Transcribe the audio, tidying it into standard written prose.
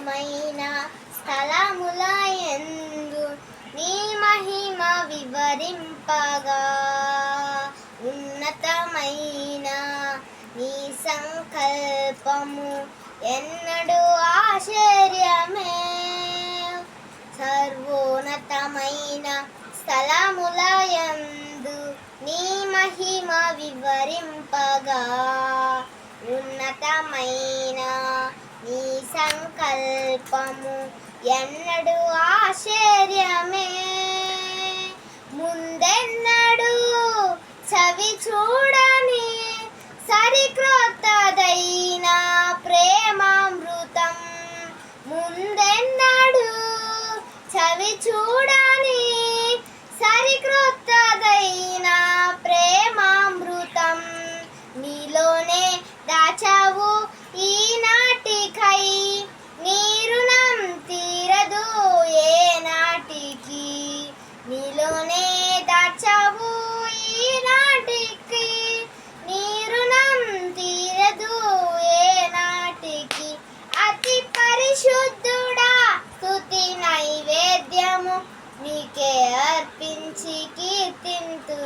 ఉన్నతమైన స్థలములయందు నీ మహిమ వివరింపగా, ఉన్నతమైన నీ సంకల్పము ఎన్నడూ ఆశ్చర్యమే. సర్వోన్నతమైన స్థలములయందు నీ మహిమ వివరింపగా, ఉన్నతమైన నీ సంకల్పము ఎన్నడూ ఆశ్చర్యమే. ముందెన్నడూ చవి చూడని సరిక్రొత్తదైన ప్రేమామృతం, ముందెన్నడూ చవి చూడని సరిక్రొత్తదైన ప్రేమామృతం నీలోనే దాచావు ఈనాటికై. నీ రుణం తీరదు ఏ నాటికి, నీలోనే దాచావు ఈనాటికి. నీ రుణం తీరదు ఏ నాటికి. అతి పరిశుద్ధుడా స్తుతి నైవేద్యము నీకే అర్పించి కీర్తింతు.